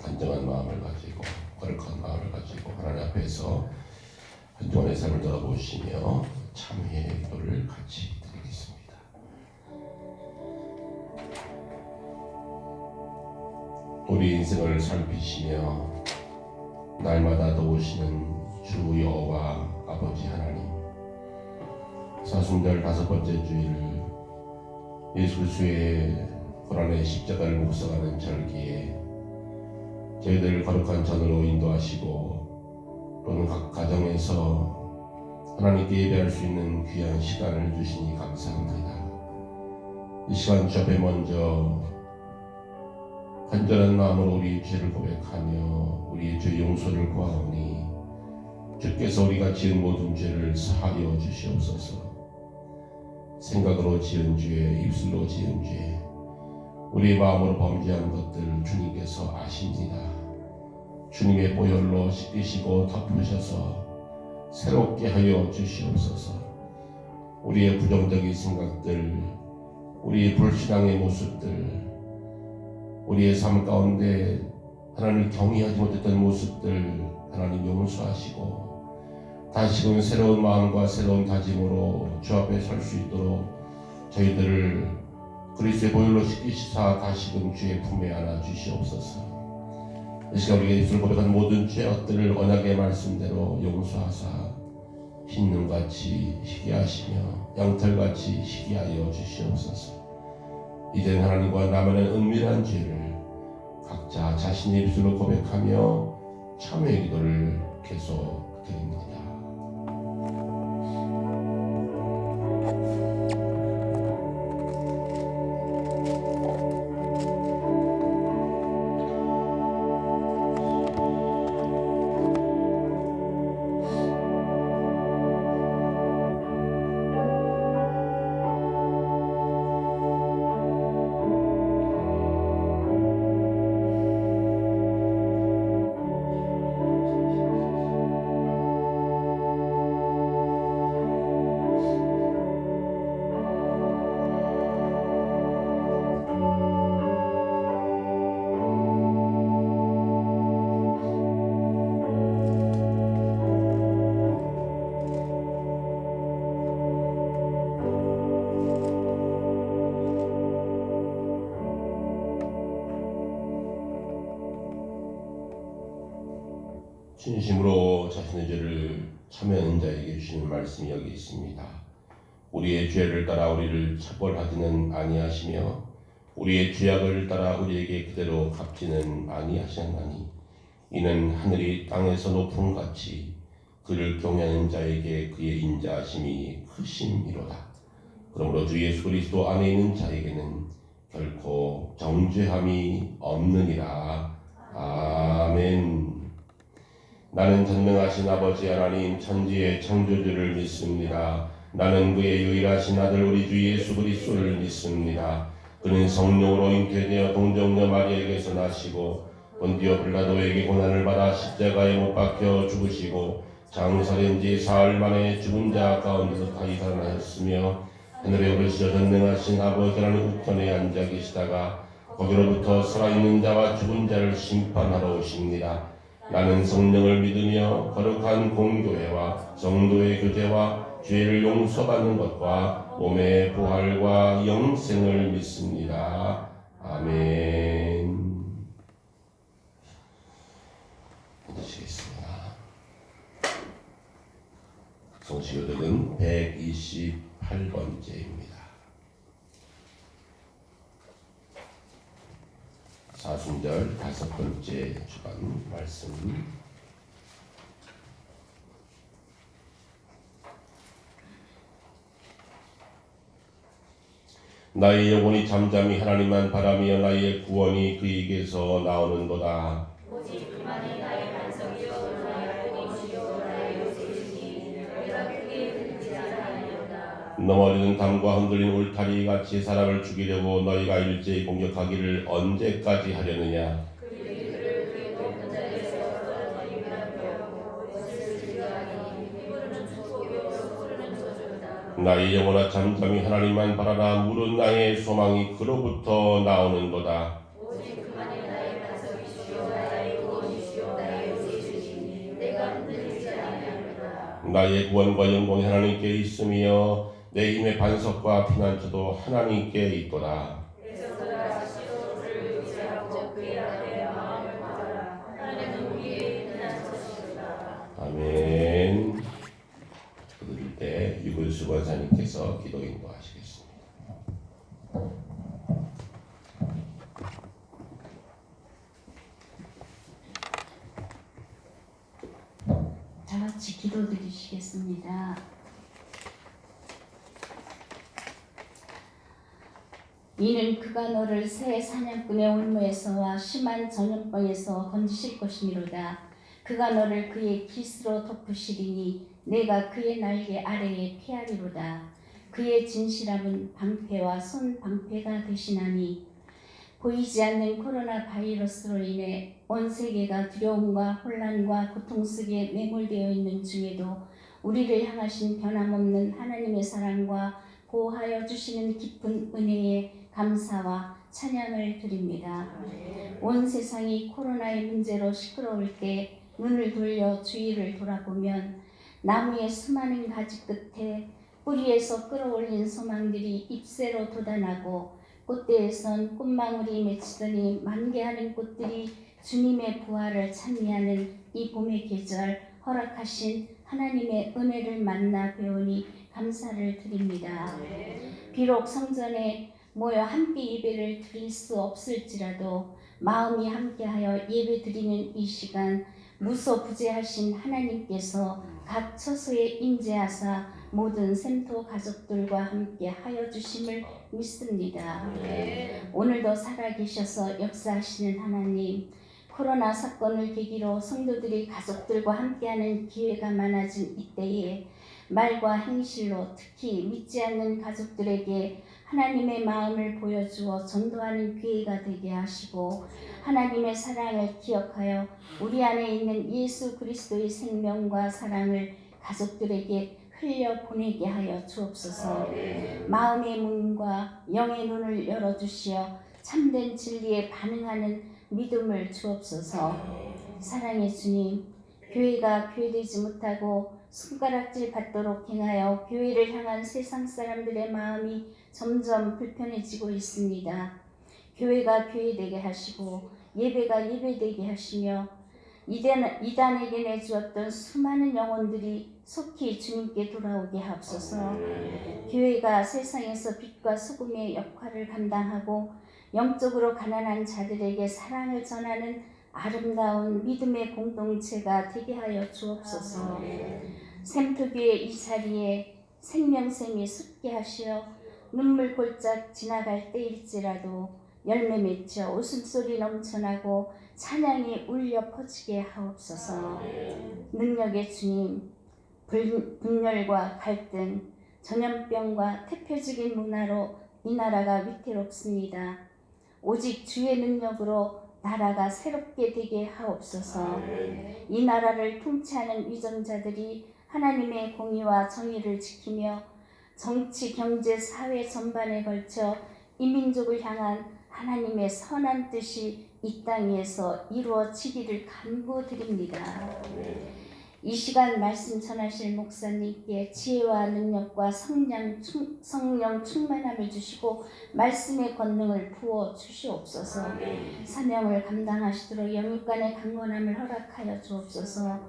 단정한 마음을 가지고 거룩한 마음을 가지고 하나님 앞에서 한 주간의 삶을 돌아보시며 참회의 기도를 같이 드리겠습니다. 우리 인생을 살피시며 날마다 도우시는 주 여호와 아버지 하나님, 사순절 5번째 주일 예수 그리스도의 고난의 십자가를 묵상하는 절기에 저희들 거룩한 전으로 인도하시고 또는 각 가정에서 하나님께 예배할 수 있는 귀한 시간을 주시니 감사합니다. 이 시간 주 앞에 먼저 간절한 마음으로 우리 죄를 고백하며 우리의 죄 용서를 구하오니 주께서 우리가 지은 모든 죄를 사하여 주시옵소서. 생각으로 지은 죄, 입술로 지은 죄, 우리의 마음으로 범죄한 것들 주님께서 아십니다. 주님의 보혈로 씻기시고 덮으셔서 새롭게 하여 주시옵소서. 우리의 부정적인 생각들, 우리의 불신앙의 모습들, 우리의 삶 가운데 하나님을 경외하지 못했던 모습들 하나님 용서하시고 다시금 새로운 마음과 새로운 다짐으로 주 앞에 설 수 있도록 저희들을 그리스도의 보혈로 씻기시사 다시금 주의 품에 안아 주시옵소서. 이 시간 우리가 입술을 고백한 모든 죄악들을 언약의 말씀대로 용서하사 흰 눈같이 희게 하시며 양털같이 희게 하여 주시옵소서. 이제는 하나님과 나만의 은밀한 죄를 각자 자신의 입술로 고백하며 참회의 기도를 계속 드립니다. 진심으로 자신의 죄를 참회하는 자에게 주시는 말씀이 여기 있습니다. 우리의 죄를 따라 우리를 처벌하지는 아니하시며 우리의 죄악을 따라 우리에게 그대로 갚지는 아니하셨나니 이는 하늘이 땅에서 높음 같이 그를 경외하는 자에게 그의 인자하심이 크심이로다. 그러므로 주 예수 그리스도 안에 있는 자에게는 결코 정죄함이 없느니라. 아멘. 나는 전능하신 아버지 하나님 천지의 창조주를 믿습니다. 나는 그의 유일하신 아들 우리 주 예수 그리스도를 믿습니다. 그는 성령으로 잉태되어 동정녀 마리아에게서 나시고 본디오 빌라도에게 고난을 받아 십자가에 못 박혀 죽으시고 장사된 지 사흘 만에 죽은 자 가운데서 다시 살아나셨으며 하늘에 오르시어 전능하신 아버지 하나님 우편에 앉아 계시다가 거기로부터 살아있는 자와 죽은 자를 심판하러 오십니다. 나는 성령을 믿으며 거룩한 공교회와 성도의 교제와 죄를 용서받는 것과 몸의 부활과 영생을 믿습니다. 아멘. 드시겠습니다. 성시교독은 128번째입니다. 사순절 5번째 주간 말씀. 나의 영혼이 잠잠히 하나님만 바라며 나의 구원이 그에게서 나오는도다. 오직 그만이 나의 반석이요 나의 보이시요 나의 요새이시니 내가 크게 들리지 않으리로다. 넘어지는 담과 흔들린 울타리 같이 사람을 죽이려고 너희가 일제히 공격하기를 언제까지 하려느냐. 그들이 그를 그의 높은 자리에서 떨어뜨리면 배우고 옷을 즐겨하니 이부르는 축복이요 소리는 저주다. 나의 영혼아 잠잠히 하나님만 바라라. 물은 나의 소망이 그로부터 나오는도다. 오직 그만이 나의 반석이시요 나의 나의 구원과 영광이 하나님께 있으며 내 힘의 반석과 피난처도 하나님께 있도다. 백성들아 시로를 의지하고 그의 앞에 마음을 받아라. 하나님은 우리의 피난처시로다. 아멘. 그들 때 유근수 권사님께서 기도 인도하시겠습니다. 다 같이 기도드리시겠습니다. 이는 그가 너를 새 사냥꾼의 올무에서와 심한 전염병에서 건지실 것이미로다. 그가 너를 그의 깃으로 덮으시리니 내가 그의 날개 아래에 피하리로다. 그의 진실함은 방패와 손방패가 되시나니 보이지 않는 코로나 바이러스로 인해 온 세계가 두려움과 혼란과 고통 속에 매몰되어 있는 중에도 우리를 향하신 변함없는 하나님의 사랑과 보호하여 주시는 깊은 은혜에 감사와 찬양을 드립니다. 온 세상이 코로나의 문제로 시끄러울 때 눈을 돌려 주위를 돌아보면 나무의 수많은 가지 끝에 뿌리에서 끌어올린 소망들이 잎새로 돋아나고 꽃대에선 꽃망울이 맺히더니 만개하는 꽃들이 주님의 부활을 찬미하는 이 봄의 계절 허락하신 하나님의 은혜를 만나 배우니 감사를 드립니다. 비록 성전에 모여 함께 예배를 드릴 수 없을지라도 마음이 함께하여 예배 드리는 이 시간 무소부재하신 하나님께서 각 처소에 임재하사 모든 샘토 가족들과 함께 하여 주심을 믿습니다. 오늘도 살아계셔서 역사하시는 하나님, 코로나 사건을 계기로 성도들이 가족들과 함께하는 기회가 많아진 이때에 말과 행실로 특히 믿지 않는 가족들에게 하나님의 마음을 보여주어 전도하는 기회가 되게 하시고 하나님의 사랑을 기억하여 우리 안에 있는 예수 그리스도의 생명과 사랑을 가족들에게 흘려 보내게 하여 주옵소서. 마음의 문과 영의 눈을 열어주시어 참된 진리에 반응하는 믿음을 주옵소서. 사랑의 주님, 교회가 교회되지 못하고 손가락질 받도록 행하여 교회를 향한 세상 사람들의 마음이 점점 불편해지고 있습니다. 교회가 교회되게 하시고 예배가 예배되게 하시며 이단에게 내주었던 수많은 영혼들이 속히 주님께 돌아오게 하옵소서. 교회가 세상에서 빛과 소금의 역할을 감당하고 영적으로 가난한 자들에게 사랑을 전하는 아름다운 믿음의 공동체가 되게 하여 주옵소서. 샘토교의 이 자리에 생명샘이 솟게 하시어 눈물 골짝 지나갈 때일지라도 열매 맺혀 웃음소리 넘쳐나고 찬양이 울려 퍼지게 하옵소서. 능력의 주님, 분열과 갈등, 전염병과 태폐적인 문화로 이 나라가 위태롭습니다. 오직 주의 능력으로 나라가 새롭게 되게 하옵소서. 이 나라를 통치하는 위정자들이 하나님의 공의와 정의를 지키며 정치, 경제, 사회 전반에 걸쳐 이 민족을 향한 하나님의 선한 뜻이 이 땅에서 이루어지기를 간구드립니다. 이 시간 말씀 전하실 목사님께 지혜와 능력과 성령 충만함을 주시고 말씀의 권능을 부어 주시옵소서. 사명을 감당하시도록 영육간의 강건함을 허락하여 주옵소서.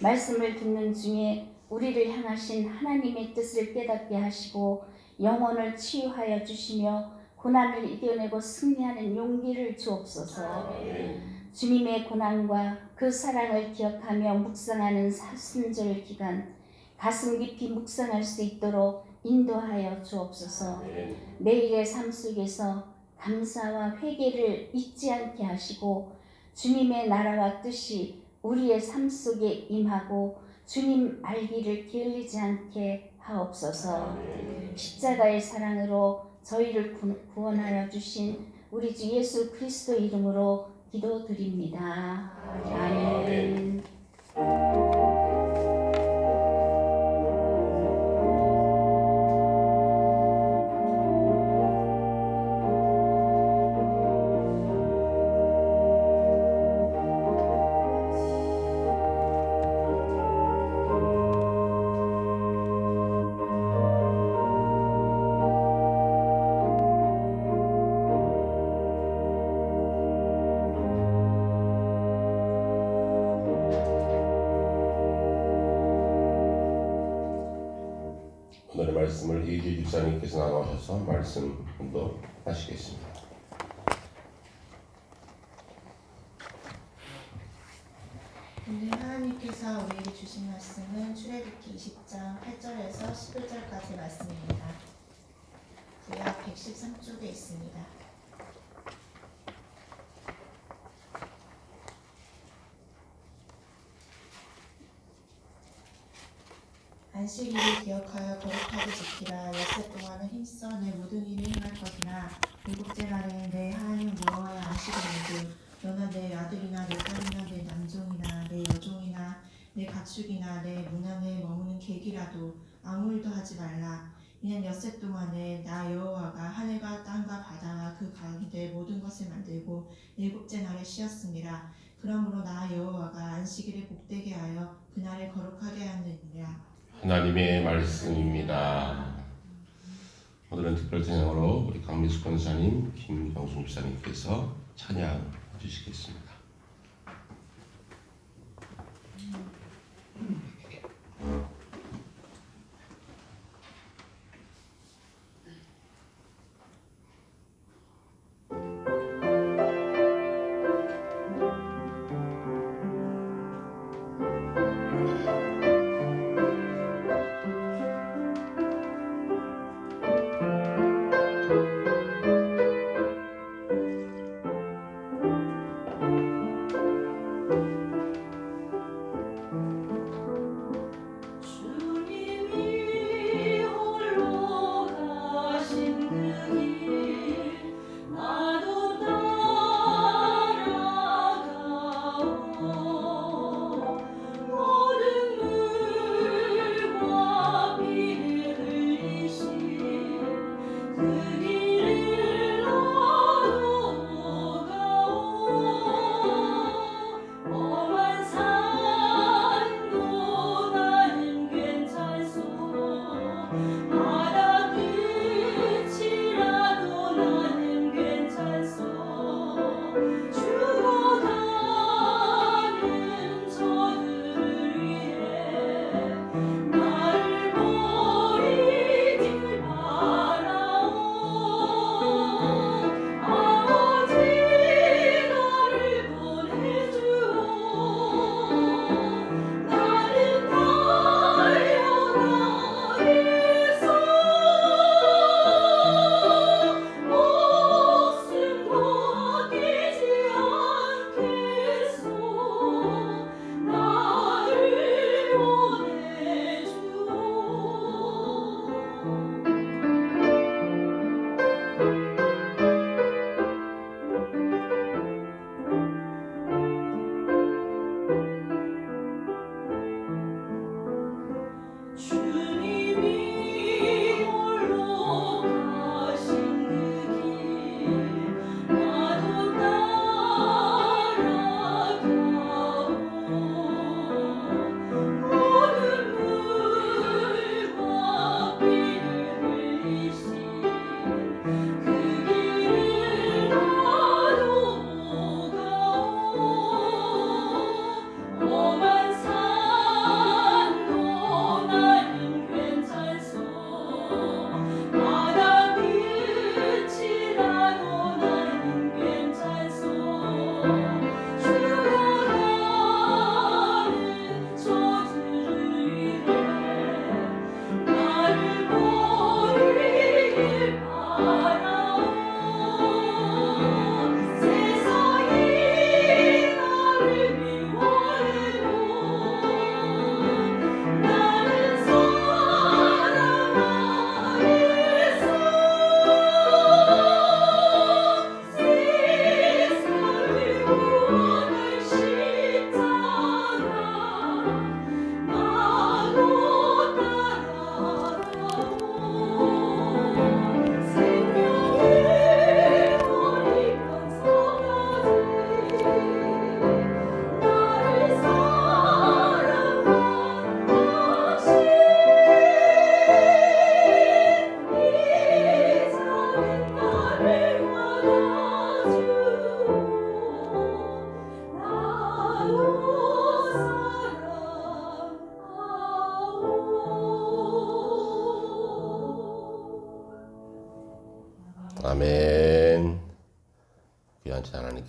말씀을 듣는 중에 우리를 향하신 하나님의 뜻을 깨닫게 하시고 영혼을 치유하여 주시며 고난을 이겨내고 승리하는 용기를 주옵소서. 주님의 고난과 그 사랑을 기억하며 묵상하는 사순절 기간 가슴 깊이 묵상할 수 있도록 인도하여 주옵소서. 매일의 삶 속에서 감사와 회개를 잊지 않게 하시고 주님의 나라와 뜻이 우리의 삶 속에 임하고 주님 알기를 게을리지 않게 하옵소서. 십자가의 사랑으로 저희를 구원하여 주신 우리 주 예수 그리스도 이름으로 기도드립니다. 아멘. 말씀을 이재 집사님께서 나누셔서 말씀 운동하시겠습니다. 오늘 하나님께서 우리에게 주신 말씀은 출애굽기 20장 8절에서 11절까지 말씀입니다. 구약 113쪽에 있습니다. 안식일을 기억하여 거룩하게 지키라. 엿새 동안은 힘써 내 모든 일을 행할 것이나 일곱째 날에 내 하나님 여호와의 안식을 모두 너나 내 아들이나 내 딸이나 내 남종이나 내 여종이나 내 가축이나 내 문 안에 머무는 객이라도 아무 일도 하지 말라. 이는 엿새 동안에 나 여호와가 하늘과 땅과 바다와 그 가운데 모든 것을 만들고 일곱째 날에 쉬었습니다. 그러므로 나 여호와가 안식일을 복되게 하여 그날을 거룩하게 하느니라. 하나님의 말씀입니다. 오늘은 특별 찬양으로 우리 강미숙 권사님, 김경수 목사님께서 찬양해 주시겠습니다. 오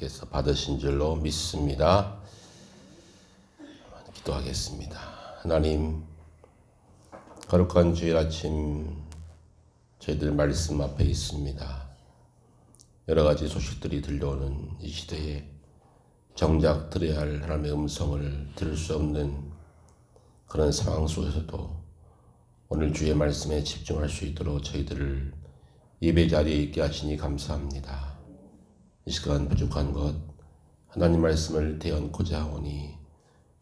하나님께서 받으신 줄로 믿습니다. 기도하겠습니다. 하나님, 거룩한 주일 아침 저희들 말씀 앞에 있습니다. 여러 가지 소식들이 들려오는 이 시대에 정작 들어야 할 하나님의 음성을 들을 수 없는 그런 상황 속에서도 오늘 주의 말씀에 집중할 수 있도록 저희들을 예배 자리에 있게 하시니 감사합니다. 이 시간 부족한 것 하나님 말씀을 대언고자 하오니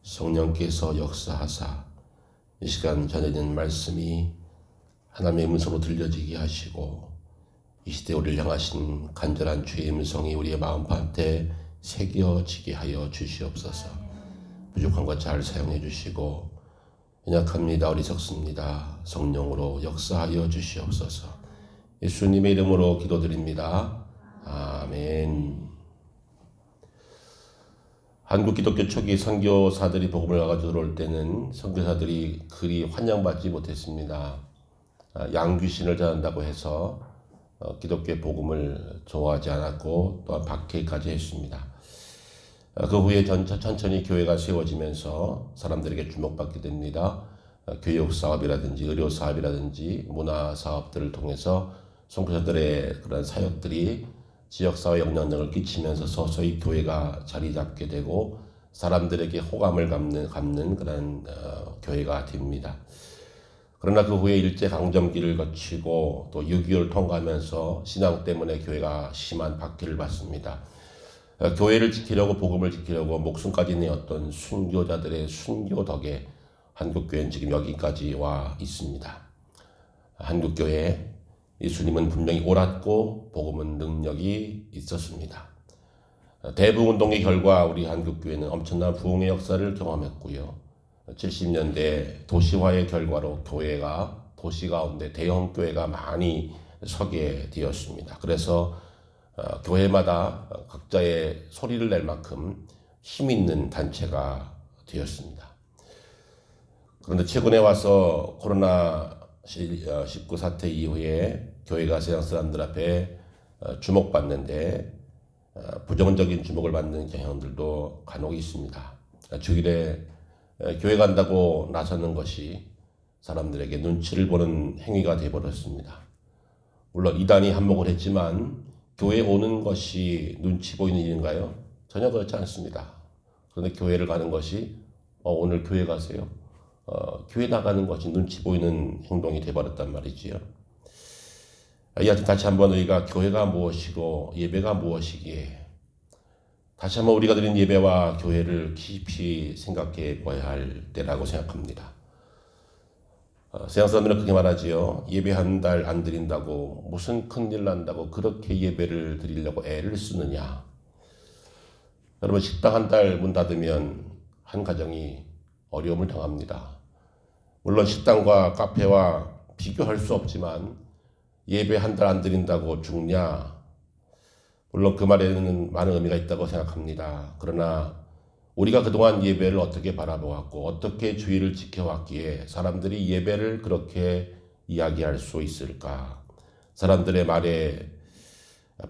성령께서 역사하사 이 시간 전해진 말씀이 하나님의 음성으로 들려지게 하시고 이 시대에 우리를 향하신 간절한 주의 음성이 우리의 마음밭에 새겨지게 하여 주시옵소서. 부족한 것 잘 사용해 주시고 연약합니다. 어리석습니다. 성령으로 역사하여 주시옵소서. 예수님의 이름으로 기도드립니다. 아멘. 한국 기독교 초기 선교사들이 복음을 가지고 들어올 때는 선교사들이 그리 환영받지 못했습니다. 양귀신을 전한다고 해서 기독교의 복음을 좋아하지 않았고 또한 박해까지 했습니다. 그 후에 천천히 교회가 세워지면서 사람들에게 주목받게 됩니다. 교육사업이라든지 의료사업이라든지 문화사업들을 통해서 선교사들의 그런 사역들이 지역사회 영향력을 끼치면서 서서히 교회가 자리 잡게 되고 사람들에게 호감을 갚는 그런 교회가 됩니다. 그러나 그 후에 일제강점기를 거치고 또 6.25를 통과하면서 신앙 때문에 교회가 심한 박해를 받습니다. 교회를 지키려고 복음을 지키려고 목숨까지 내었던 순교자들의 순교 덕에 한국교회는 지금 여기까지 와 있습니다. 한국교회 예수님은 분명히 옳았고 복음은 능력이 있었습니다. 대부운동의 결과 우리 한국교회는 엄청난 부흥의 역사를 경험했고요. 70년대 도시화의 결과로 교회가 도시 가운데 대형 교회가 많이 서게 되었습니다. 그래서 교회마다 각자의 소리를 낼 만큼 힘 있는 단체가 되었습니다. 그런데 최근에 와서 코로나19 사태 이후에 교회가 세상 사람들 앞에 주목받는데 부정적인 주목을 받는 경향들도 간혹 있습니다. 주일에 교회 간다고 나서는 것이 사람들에게 눈치를 보는 행위가 되어버렸습니다. 물론 이단이 한몫을 했지만 교회에 오는 것이 눈치 보이는 일인가요? 전혀 그렇지 않습니다. 그런데 교회를 가는 것이 오늘 교회 가세요. 교회 나가는 것이 눈치 보이는 행동이 되어버렸단 말이지요. 여하튼 다시 한번 우리가 교회가 무엇이고 예배가 무엇이기에 다시 한번 우리가 드린 예배와 교회를 깊이 생각해 봐야 할 때라고 생각합니다. 세상 사람들은 그렇게 말하지요. 예배 한 달 안 드린다고 무슨 큰일 난다고 그렇게 예배를 드리려고 애를 쓰느냐. 여러분 식당 한 달 문 닫으면 한 가정이 어려움을 당합니다. 물론 식당과 카페와 비교할 수 없지만 예배 한 달 안 드린다고 죽냐? 물론 그 말에는 많은 의미가 있다고 생각합니다. 그러나 우리가 그동안 예배를 어떻게 바라보았고 어떻게 주의를 지켜왔기에 사람들이 예배를 그렇게 이야기할 수 있을까? 사람들의 말에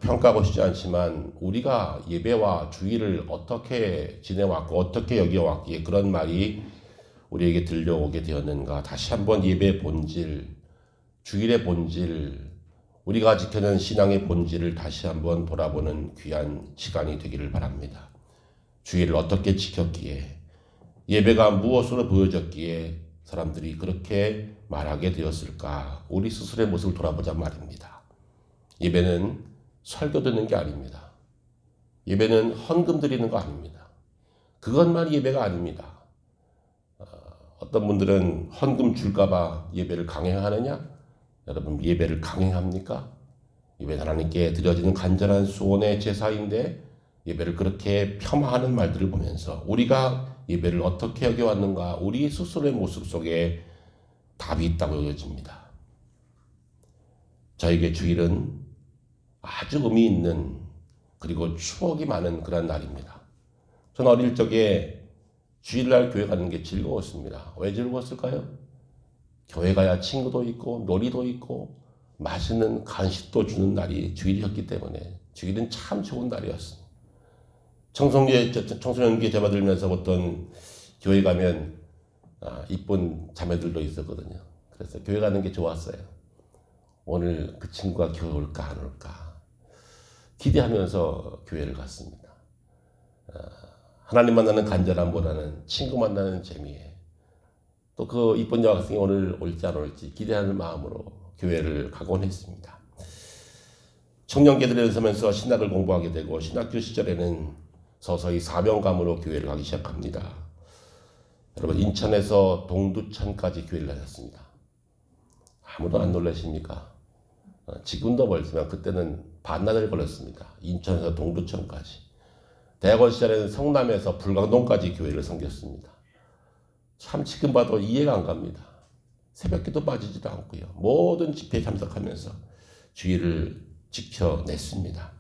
평가하고 싶지 않지만 우리가 예배와 주의를 어떻게 지내왔고 어떻게 여겨왔기에 그런 말이 우리에게 들려오게 되었는가? 다시 한번 예배의 본질, 주일의 본질, 우리가 지켜낸 신앙의 본질을 다시 한번 돌아보는 귀한 시간이 되기를 바랍니다. 주일을 어떻게 지켰기에 예배가 무엇으로 보여졌기에 사람들이 그렇게 말하게 되었을까? 우리 스스로의 모습을 돌아보자 말입니다. 예배는 설교 듣는 게 아닙니다. 예배는 헌금 드리는 거 아닙니다. 그것만이 예배가 아닙니다. 어떤 분들은 헌금 줄까봐 예배를 강행하느냐? 여러분 예배를 강행합니까? 예배는 하나님께 드려지는 간절한 소원의 제사인데 예배를 그렇게 폄하하는 말들을 보면서 우리가 예배를 어떻게 여겨왔는가? 우리 스스로의 모습 속에 답이 있다고 여겨집니다. 저에게 주일은 아주 의미 있는 그리고 추억이 많은 그런 날입니다. 저는 어릴 적에 주일날 교회 가는 게 즐거웠습니다. 왜 즐거웠을까요? 교회 가야 친구도 있고 놀이도 있고 맛있는 간식도 주는 날이 주일이었기 때문에 주일은 참 좋은 날이었습니다. 청소년기에 제가 들면서 어떤 교회 가면 이쁜 자매들도 있었거든요. 그래서 교회 가는 게 좋았어요. 오늘 그 친구가 교회 올까 안 올까 기대하면서 교회를 갔습니다. 하나님 만나는 간절함보다는 친구 만나는 재미에 또 그 이쁜 여학생이 오늘 올지 안 올지 기대하는 마음으로 교회를 가곤 했습니다. 청년기들에 서면서 신학을 공부하게 되고 신학교 시절에는 서서히 사명감으로 교회를 가기 시작합니다. 여러분 인천에서 동두천까지 교회를 다녔습니다. 아무도 안 놀라십니까? 지금도 멀지만 그때는 반나절 걸렸습니다. 인천에서 동두천까지. 대학원 시절에는 성남에서 불광동까지 교회를 섬겼습니다. 참 지금 봐도 이해가 안 갑니다. 새벽기도 빠지지도 않고요. 모든 집회에 참석하면서 주의를 지켜냈습니다.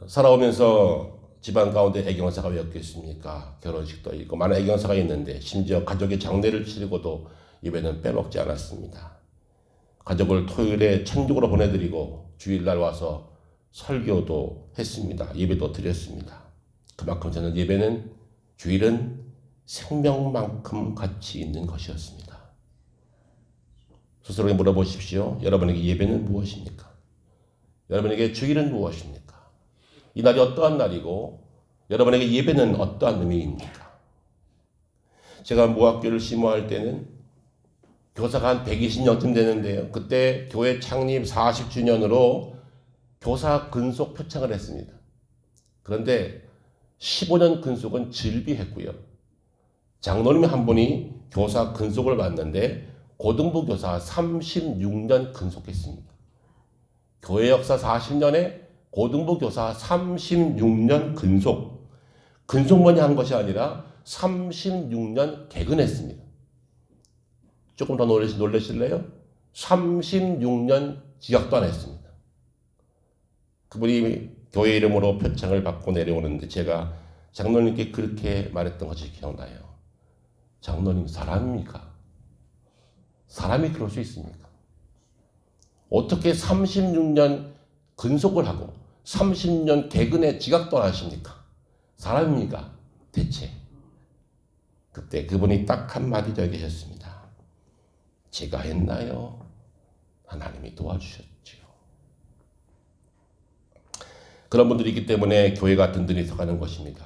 살아오면서 집안 가운데 애경사가 왜 없겠습니까? 결혼식도 있고 많은 애경사가 있는데 심지어 가족의 장례를 치르고도 예배는 빼먹지 않았습니다. 가족을 토요일에 천국으로 보내드리고 주일날 와서 설교도 했습니다. 예배도 드렸습니다. 그만큼 저는 예배는 주일은 생명만큼 가치 있는 것이었습니다. 스스로에게 물어보십시오. 여러분에게 예배는 무엇입니까? 여러분에게 주일은 무엇입니까? 이 날이 어떠한 날이고 여러분에게 예배는 어떠한 의미입니까? 제가 무학교를 심호할 때는 교사가 한 120년쯤 되는데요. 그때 교회 창립 40주년으로 교사 근속 표창을 했습니다. 그런데 15년 근속은 질비했고요. 장로님 한 분이 교사 근속을 받는데 고등부 교사 36년 근속했습니다. 교회 역사 40년에 고등부 교사 36년 근속. 근속만이 한 것이 아니라 36년 개근했습니다. 조금 더 놀라실래요? 36년 지각도 안 했습니다. 그분이 교회 이름으로 표창을 받고 내려오는데 제가 장로님께 그렇게 말했던 것이 기억나요. 장로님 사람입니까? 사람이 그럴 수 있습니까? 어떻게 36년 근속을 하고 30년 개근에 지각도 안 하십니까? 사람입니까? 대체. 그때 그분이 딱 한마디 저에게 하셨습니다. 제가 했나요? 하나님이 도와주셨지요. 그런 분들이 있기 때문에 교회가 든든히 서가는 것입니다.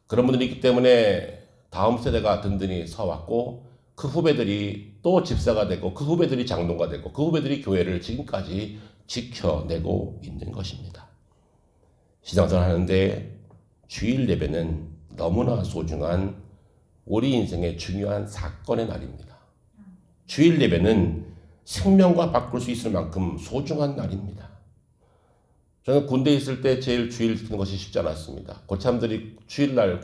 그런 분들이 있기 때문에 다음 세대가 든든히 서왔고 그 후배들이 또 집사가 되고 그 후배들이 장로가 되고 그 후배들이 교회를 지금까지 지켜내고 있는 것입니다. 신앙생활 하는데 주일 예배는 너무나 소중한 우리 인생의 중요한 사건의 날입니다. 주일 예배는 생명과 바꿀 수 있을 만큼 소중한 날입니다. 저는 군대에 있을 때 제일 주일 지키는 것이 쉽지 않았습니다. 고참들이 주일날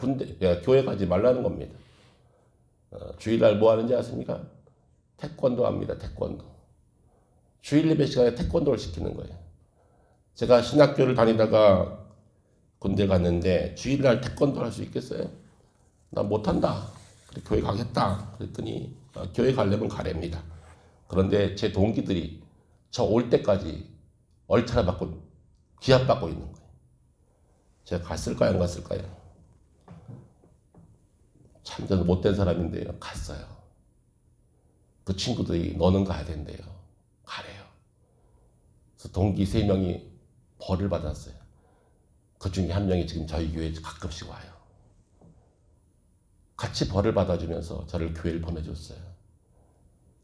교회 가지 말라는 겁니다. 주일날 뭐 하는지 아십니까? 태권도 합니다. 태권도. 주일 예배 시간에 태권도를 시키는 거예요. 제가 신학교를 다니다가 군대 갔는데 주일날 태권도 할 수 있겠어요? 나 못한다. 그래, 교회 가겠다. 그랬더니 교회 가려면 가랍니다. 그런데 제 동기들이 저 올 때까지 얼차려 받고 기합받고 있는 거예요. 제가 갔을까요? 안 갔을까요? 참 저는 못된 사람인데요. 갔어요. 그 친구들이 너는 가야 된대요. 가래요. 그래서 동기 3명이 벌을 받았어요. 그 중에 한 명이 지금 저희 교회에 가끔씩 와요. 같이 벌을 받아주면서 저를 교회를 보내줬어요.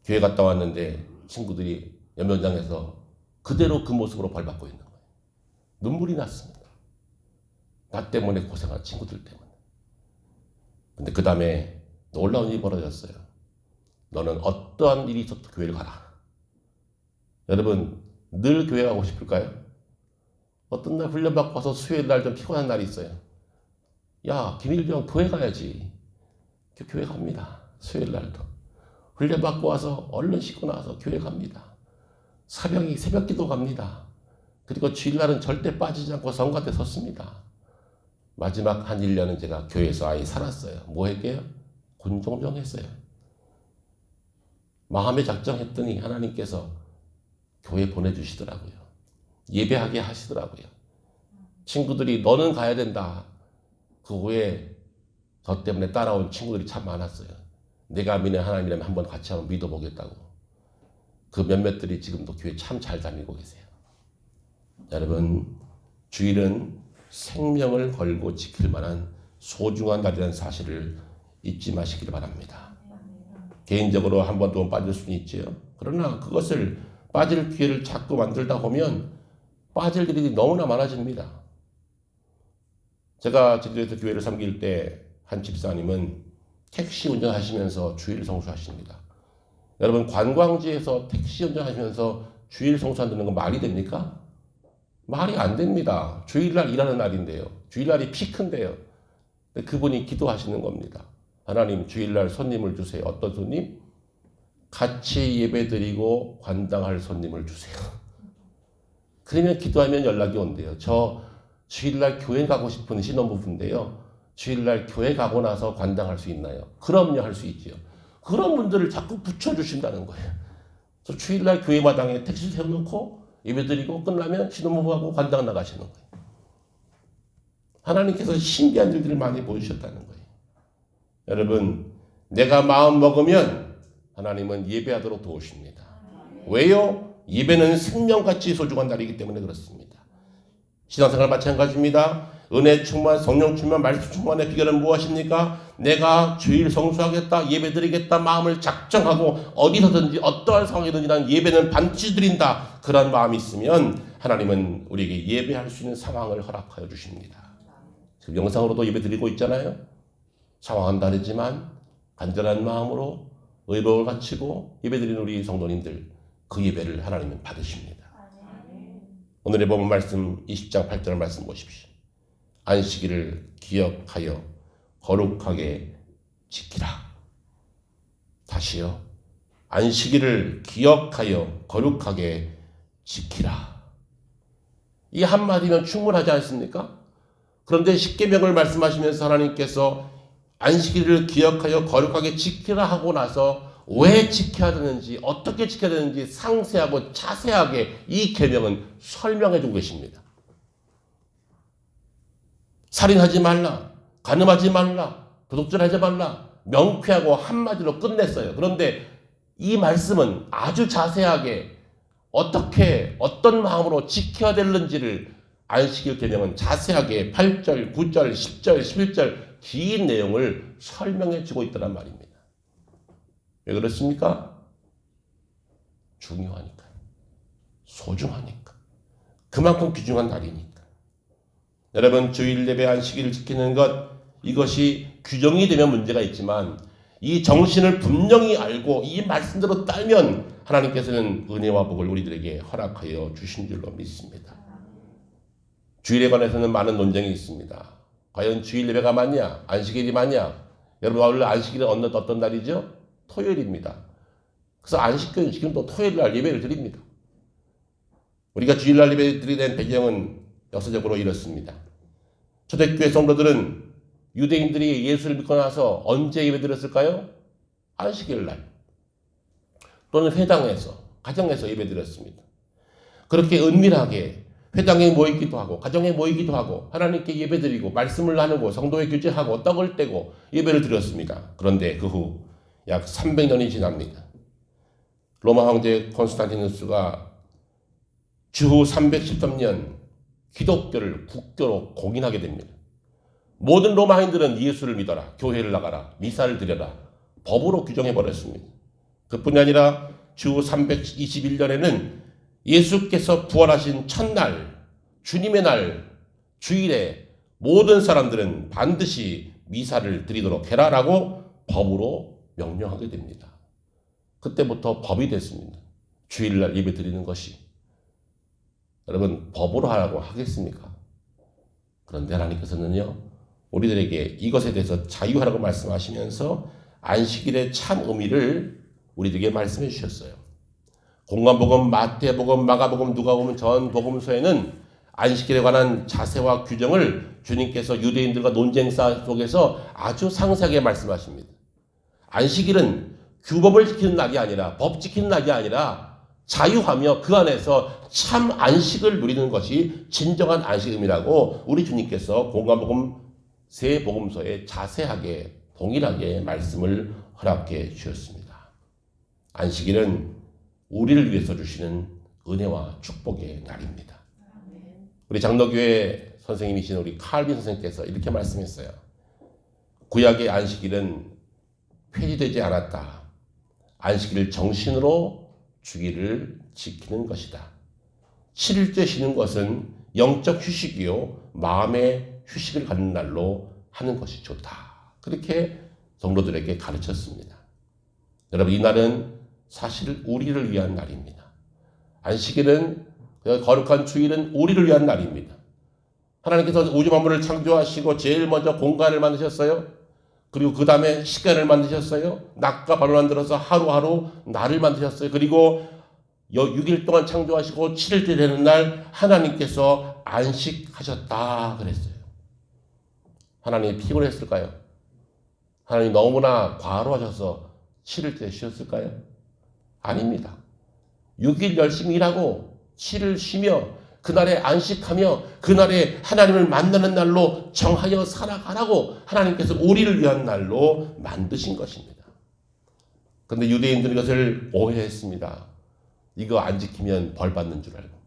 교회 갔다 왔는데 친구들이 연명장에서 그대로 그 모습으로 벌 받고 있는 거예요. 눈물이 났습니다. 나 때문에 고생한 친구들 때문에. 근데 그 다음에 놀라운 일이 벌어졌어요. 너는 어떠한 일이 있어도 교회를 가라. 여러분 늘 교회 가고 싶을까요? 어떤 날 훈련받고 와서 수요일 날 좀 피곤한 날이 있어요. 야 김일병 교회 가야지. 교회 갑니다. 수요일 날도. 훈련받고 와서 얼른 씻고 나와서 교회 갑니다. 새벽 기도 갑니다. 그리고 주일날은 절대 빠지지 않고 성가 때 섰습니다. 마지막 한 1년은 제가 교회에서 아예 살았어요. 뭐 했게요? 군종병 했어요. 마음에 작정했더니 하나님께서 교회 보내주시더라고요. 예배하게 하시더라고요. 친구들이 너는 가야 된다. 그 후에 저 때문에 따라온 친구들이 참 많았어요. 내가 믿는 하나님이라면 한번 같이 한번 믿어보겠다고. 그 몇몇들이 지금도 교회 참 잘 다니고 계세요. 여러분, 주일은 생명을 걸고 지킬 만한 소중한 날이라는 사실을 잊지 마시길 바랍니다. 개인적으로 한 번 더 빠질 수는 있지요. 그러나 그것을 빠질 기회를 자꾸 만들다 보면 빠질 일이 너무나 많아집니다. 제가 제주도에서 교회를 섬길 때 한 집사님은 택시 운전하시면서 주일 성수하십니다. 여러분, 관광지에서 택시 운전하시면서 주일 성수한다는 건 말이 됩니까? 말이 안 됩니다. 주일날 일하는 날인데요. 주일날이 피크인데요. 그분이 기도하시는 겁니다. 하나님, 주일날 손님을 주세요. 어떤 손님? 같이 예배드리고 관당할 손님을 주세요. 그러면 기도하면 연락이 온대요. 저 주일날 교회 가고 싶은 신혼부부인데요. 주일날 교회 가고 나서 관당할 수 있나요? 그럼요, 할 수 있지요. 그런 분들을 자꾸 붙여주신다는 거예요. 그래서 주일날 교회 마당에 택시 세워놓고 예배드리고 끝나면 신혼부부하고 관당 나가시는 거예요. 하나님께서 신비한 일들을 많이 보여주셨다는 거예요. 여러분, 내가 마음 먹으면 하나님은 예배하도록 도우십니다. 왜요? 예배는 생명같이 소중한 날이기 때문에 그렇습니다. 신앙생활 마찬가지입니다. 은혜 충만, 성령 충만, 말씀 충만의 비결은 무엇입니까? 내가 주일 성수하겠다, 예배드리겠다 마음을 작정하고 어디서든지 어떠한 상황이든지 난 예배는 반드시 드린다. 그런 마음이 있으면 하나님은 우리에게 예배할 수 있는 상황을 허락하여 주십니다. 지금 영상으로도 예배드리고 있잖아요. 상황은 다르지만 간절한 마음으로 의복을 갖추고 예배드리는 우리 성도님들, 그 예배를 하나님은 받으십니다. 오늘의 본문 말씀 20장 8절 말씀 보십시오. 안식일을 기억하여 거룩하게 지키라. 다시요. 안식일을 기억하여 거룩하게 지키라. 이 한마디면 충분하지 않습니까? 그런데 십계명을 말씀하시면서 하나님께서 안식일을 기억하여 거룩하게 지키라 하고 나서 왜 지켜야 되는지, 어떻게 지켜야 되는지 상세하고 자세하게 이 계명은 설명해 주고 계십니다. 살인하지 말라, 간음하지 말라, 도둑질하지 말라, 명쾌하고 한마디로 끝냈어요. 그런데 이 말씀은 아주 자세하게 어떻게 어떤 마음으로 지켜야 되는지를 안식일 계명은 자세하게 8절, 9절, 10절, 11절 긴 내용을 설명해 주고 있다는 말입니다. 왜 그렇습니까? 중요하니까, 소중하니까, 그만큼 귀중한 날이니까. 여러분, 주일 예배 안식일을 지키는 것, 이것이 규정이 되면 문제가 있지만 이 정신을 분명히 알고 이 말씀대로 따르면 하나님께서는 은혜와 복을 우리들에게 허락하여 주신 줄로 믿습니다. 주일에 관해서는 많은 논쟁이 있습니다. 과연 주일 예배가 맞냐? 안식일이 맞냐? 여러분, 원래 안식일은 어떤 날이죠? 토요일입니다. 그래서 안식교는 지금도 토요일 날 예배를 드립니다. 우리가 주일날 예배 드리는 배경은 역사적으로 이렇습니다. 초대교회 성도들은 유대인들이 예수를 믿고 나서 언제 예배 드렸을까요? 안식일 날 또는 회당에서, 가정에서 예배 드렸습니다. 그렇게 은밀하게 회당에 모이기도 하고 가정에 모이기도 하고 하나님께 예배 드리고 말씀을 나누고 성도의 교제하고 떡을 떼고 예배를 드렸습니다. 그런데 그 후 약 300년이 지납니다. 로마 황제 콘스탄티누스가 주후 313년 기독교를 국교로 공인하게 됩니다. 모든 로마인들은 예수를 믿어라, 교회를 나가라, 미사를 드려라, 법으로 규정해버렸습니다. 그뿐이 아니라 주후 321년에는 예수께서 부활하신 첫날, 주님의 날, 주일에 모든 사람들은 반드시 미사를 드리도록 해라라고 법으로 명령하게 됩니다. 그때부터 법이 됐습니다. 주일날 예배 드리는 것이. 여러분, 법으로 하라고 하겠습니까? 그런데 하나님께서는요, 우리들에게 이것에 대해서 자유하라고 말씀하시면서 안식일의 참 의미를 우리들에게 말씀해 주셨어요. 공관복음, 마태복음, 마가복음, 누가복음 전 복음서에는 안식일에 관한 자세와 규정을 주님께서 유대인들과 논쟁사 속에서 아주 상세하게 말씀하십니다. 안식일은 규법을 지키는 날이 아니라, 법 지키는 날이 아니라 자유하며 그 안에서 참 안식을 누리는 것이 진정한 안식임이라고 우리 주님께서 공관복음 세 복음서에 자세하게 동일하게 말씀을 허락해 주셨습니다. 안식일은 우리를 위해서 주시는 은혜와 축복의 날입니다. 우리 장로교회 선생님이신 우리 칼빈 선생님께서 이렇게 말씀했어요. 구약의 안식일은 폐지되지 않았다. 안식일을 정신으로 주기를 지키는 것이다. 7일째 쉬는 것은 영적 휴식이요 마음의 휴식을 갖는 날로 하는 것이 좋다. 그렇게 성도들에게 가르쳤습니다. 여러분, 이 날은 사실 우리를 위한 날입니다. 안식일은, 거룩한 주일은 우리를 위한 날입니다. 하나님께서 우주 만물을 창조하시고 제일 먼저 공간을 만드셨어요. 그리고 그 다음에 시간을 만드셨어요. 낮과 밤을 만들어서 하루하루 날을 만드셨어요. 그리고 6일 동안 창조하시고 7일째 되는 날 하나님께서 안식하셨다 그랬어요. 하나님이 피곤했을까요? 하나님이 너무나 과로하셔서 7일째 쉬었을까요? 아닙니다. 6일 열심히 일하고 7일 쉬며 그날에 안식하며 그날에 하나님을 만나는 날로 정하여 살아가라고 하나님께서 우리를 위한 날로 만드신 것입니다. 그런데 유대인들은 이것을 오해했습니다. 이거 안 지키면 벌 받는 줄 알고,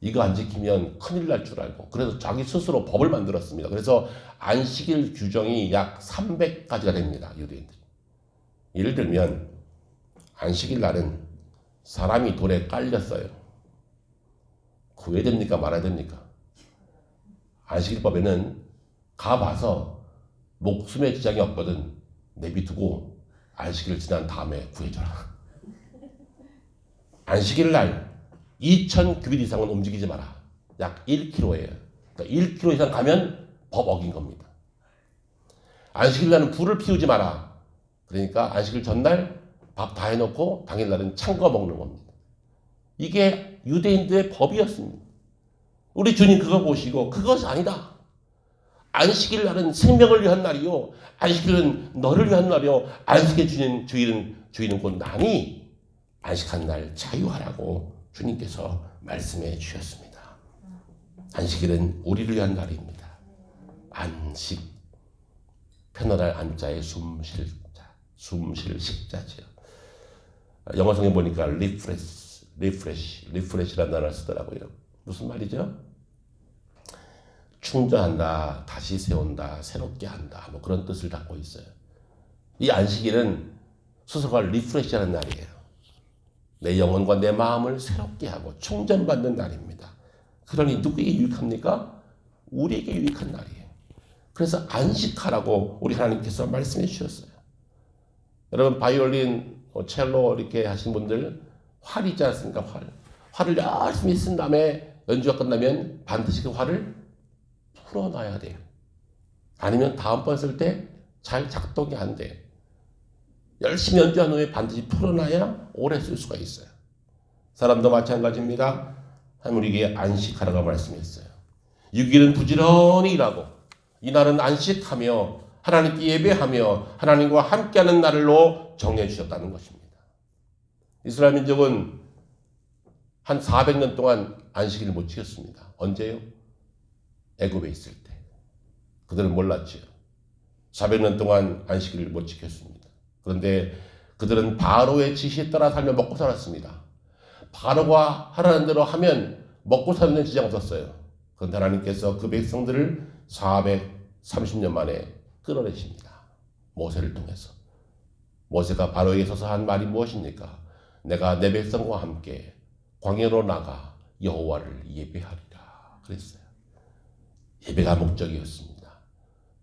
이거 안 지키면 큰일 날 줄 알고, 그래서 자기 스스로 법을 만들었습니다. 그래서 안식일 규정이 약 300가지가 됩니다. 유대인들이. 예를 들면 안식일 날은 사람이 돌에 깔렸어요. 구해야 됩니까? 말아야 됩니까? 안식일법에는 가봐서 목숨에 지장이 없거든 내비두고 안식일 지난 다음에 구해줘라. 안식일 날 2000규빗 이상은 움직이지 마라. 약 1km예요. 그러니까 1km 이상 가면 법 어긴 겁니다. 안식일 날은 불을 피우지 마라. 그러니까 안식일 전날 밥 다 해놓고 당일날은 창거 먹는 겁니다. 이게 유대인들의 법이었습니다. 우리 주님 그거 보시고 그것이 아니다. 안식일 날은 생명을 위한 날이요. 안식일은 너를 위한 날이요. 안식의 주인은 곧 나니 안식한 날 자유하라고 주님께서 말씀해 주셨습니다. 안식일은 우리를 위한 날입니다. 안식, 편안할 안자에 숨쉴 식자죠. 영어 성경 보니까 리프레시라는 단어를 쓰더라고요. 무슨 말이죠? 충전한다, 다시 세운다, 새롭게 한다, 뭐 그런 뜻을 갖고 있어요. 이 안식일은 스스로가 리프레시하는 날이에요. 내 영혼과 내 마음을 새롭게 하고 충전받는 날입니다. 그러니 누구에게 유익합니까? 우리에게 유익한 날이에요. 그래서 안식하라고 우리 하나님께서 말씀해 주셨어요. 여러분, 바이올린, 첼로 이렇게 하신 분들 활 있지 않습니까? 활을 열심히 쓴 다음에 연주가 끝나면 반드시 그 활을 풀어놔야 돼요. 아니면 다음번 쓸 때 잘 작동이 안 돼요. 열심히 연주한 후에 반드시 풀어놔야 오래 쓸 수가 있어요. 사람도 마찬가지입니다. 하나님 우리에게 안식하라고 말씀했어요. 6일은 부지런히 일하고 이날은 안식하며 하나님께 예배하며 하나님과 함께하는 날로 정해주셨다는 것입니다. 이스라엘 민족은 한 400년 동안 안식일을 못 지켰습니다. 언제요? 애굽에 있을 때. 그들은 몰랐죠. 400년 동안 안식일을 못 지켰습니다. 그런데 그들은 바로의 지시에 따라 살며 먹고 살았습니다. 바로가 하라는 대로 하면 먹고 사는 데 지장 없었어요. 그런데 하나님께서 그 백성들을 430년 만에 끌어내십니다. 모세를 통해서. 모세가 바로에게 서서 한 말이 무엇입니까? 내가 내 백성과 함께 광야로 나가 여호와를 예배하리라 그랬어요. 예배가 목적이었습니다.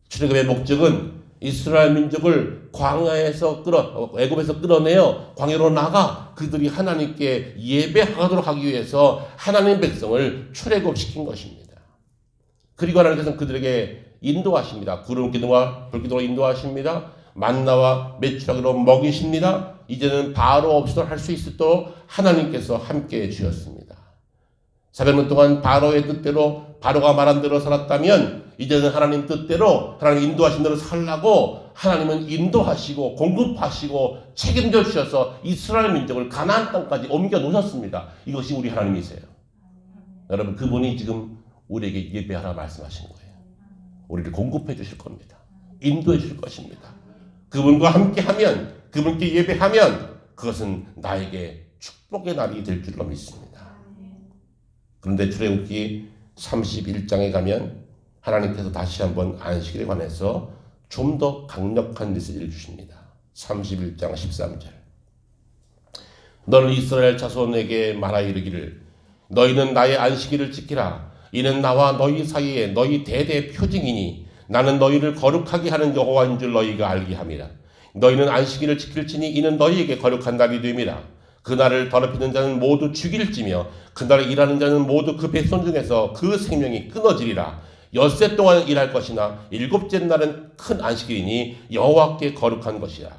출애굽의 목적은 이스라엘 민족을 광야에서 애굽에서 끌어내어 광야로 나가 그들이 하나님께 예배하도록 하기 위해서 하나님의 백성을 출애굽시킨 것입니다. 그리고 하나님께서는 그들에게 인도하십니다. 구름 기둥과 불 기둥으로 인도하십니다. 만나와 메추라기로 먹이십니다. 이제는 바로 없이도 할 수 있도록 하나님께서 함께해 주셨습니다. 400년 동안 바로의 뜻대로 바로가 말한 대로 살았다면 이제는 하나님 뜻대로 하나님 인도하신 대로 살라고 하나님은 인도하시고 공급하시고 책임져 주셔서 이스라엘 민족을 가나안 땅까지 옮겨 놓으셨습니다. 이것이 우리 하나님이세요. 여러분, 그분이 지금 우리에게 예배하라 말씀하신 거예요. 우리를 공급해 주실 겁니다. 인도해 주실 것입니다. 그분과 함께하면, 그분께 예배하면 그것은 나에게 축복의 날이 될 줄로 믿습니다. 그런데 출애굽기 31장에 가면 하나님께서 다시 한번 안식일에 관해서 좀 더 강력한 메시지를 주십니다. 31장 13절. 너는 이스라엘 자손에게 말하 이르기를 너희는 나의 안식일을 지키라. 이는 나와 너희 사이에 너희 대대 표징이니 나는 너희를 거룩하게 하는 여호와인 줄 너희가 알게 함이라. 너희는 안식일을 지킬지니 이는 너희에게 거룩한 날이 됨이라. 그날을 더럽히는 자는 모두 죽일지며 그날에 일하는 자는 모두 그 백성 중에서 그 생명이 끊어지리라. 엿새 동안 일할 것이나 일곱째 날은 큰 안식일이니 여호와께 거룩한 것이라.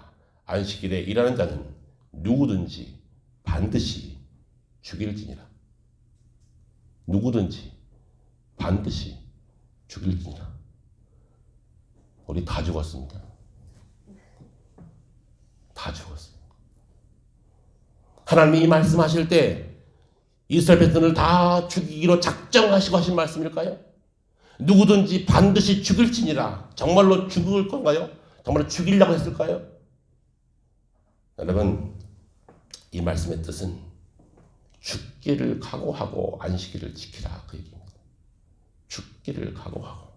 안식일에 일하는 자는 누구든지 반드시 죽일지니라. 누구든지 반드시 죽일지니라. 우리 다 죽었습니다. 다 죽었어요. 하나님이 이 말씀하실 때 이스라엘 백성을 다 죽이기로 작정하시고 하신 말씀일까요? 누구든지 반드시 죽일지니라. 정말로 죽을 건가요? 정말로 죽이려고 했을까요? 여러분, 이 말씀의 뜻은 죽기를 각오하고 안식일을 지키라, 그 얘기입니다. 죽기를 각오하고.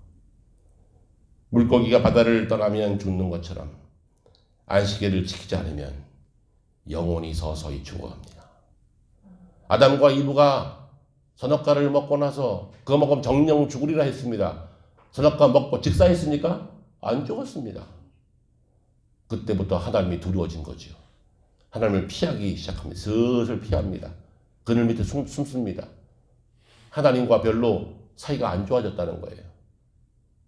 물고기가 바다를 떠나면 죽는 것처럼 안식일을 지키지 않으면 영혼이 서서히 죽어갑니다. 아담과 이브가 선악과를 먹고 나서 그거 먹으면 정령 죽으리라 했습니다. 선악과 먹고 직사했습니까? 안 죽었습니다. 그때부터 하나님이 두려워진 거죠. 하나님을 피하기 시작합니다. 슬슬 피합니다. 그늘 밑에 숨습니다. 하나님과 별로 사이가 안 좋아졌다는 거예요.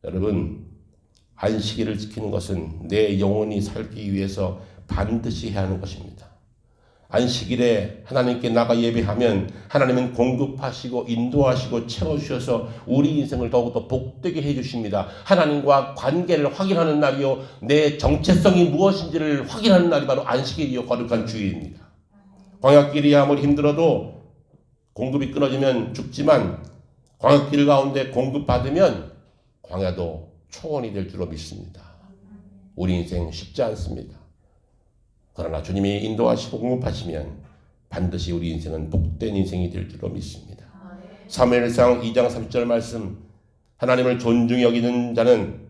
여러분, 안식일을 지키는 것은 내 영혼이 살기 위해서 반드시 해야 하는 것입니다. 안식일에 하나님께 나가 예배하면 하나님은 공급하시고 인도하시고 채워주셔서 우리 인생을 더욱더 복되게 해주십니다. 하나님과 관계를 확인하는 날이요, 내 정체성이 무엇인지를 확인하는 날이 바로 안식일이요, 거룩한 주일입니다. 광야길이 아무리 힘들어도 공급이 끊어지면 죽지만 광야길 가운데 공급받으면 광야도 초원이 될 줄로 믿습니다. 우리 인생 쉽지 않습니다. 그러나 주님이 인도하시고 공급하시면 반드시 우리 인생은 복된 인생이 될 줄로 믿습니다. 사무엘상 2장 30절 말씀, 하나님을 존중히 여기는 자는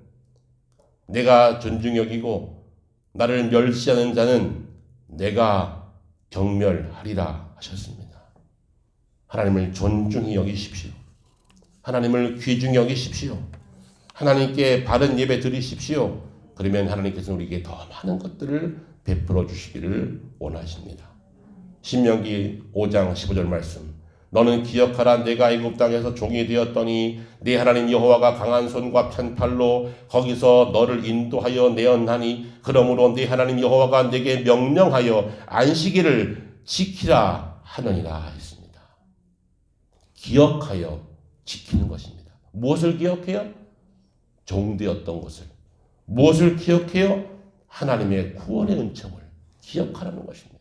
내가 존중히 여기고 나를 멸시하는 자는 내가 경멸하리라 하셨습니다. 하나님을 존중히 여기십시오. 하나님을 귀중히 여기십시오. 하나님께 바른 예배 드리십시오. 그러면 하나님께서는 우리에게 더 많은 것들을 베풀어 주시기를 원하십니다. 신명기 5장 15절 말씀, 너는 기억하라. 내가 애굽 땅에서 종이 되었더니 네 하나님 여호와가 강한 손과 편팔로 거기서 너를 인도하여 내었나니 그러므로 네 하나님 여호와가 내게 명령하여 안식일을 지키라 하느니라 했습니다. 기억하여 지키는 것입니다. 무엇을 기억해요? 종되었던 것을. 무엇을 기억해요? 하나님의 구원의 은총을 기억하라는 것입니다.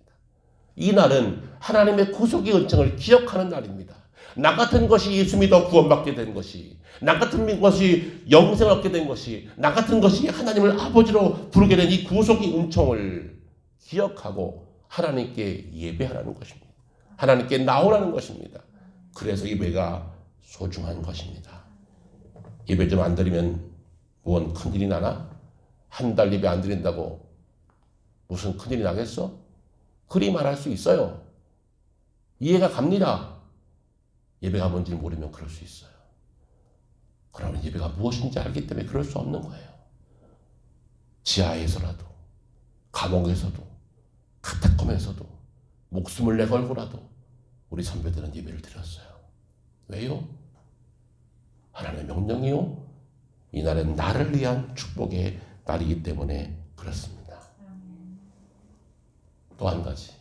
이 날은 하나님의 구속의 은총을 기억하는 날입니다. 나 같은 것이 예수 믿어 구원받게 된 것이, 나 같은 것이 영생을 얻게 된 것이, 나 같은 것이 하나님을 아버지로 부르게 된 이 구속의 은총을 기억하고 하나님께 예배하라는 것입니다. 하나님께 나오라는 것입니다. 그래서 예배가 소중한 것입니다. 예배 좀 안 드리면 뭔 큰일이 나나? 한 달 예배 안 드린다고 무슨 큰일이 나겠어? 그리 말할 수 있어요. 이해가 갑니다. 예배가 뭔지 모르면 그럴 수 있어요. 그러면 예배가 무엇인지 알기 때문에 그럴 수 없는 거예요. 지하에서라도, 감옥에서도, 카타콤에서도 목숨을 내걸고라도 우리 선배들은 예배를 드렸어요. 왜요? 하나님의 명령이요. 이날은 나를 위한 축복의 날이기 때문에 그렇습니다. 또 한 가지,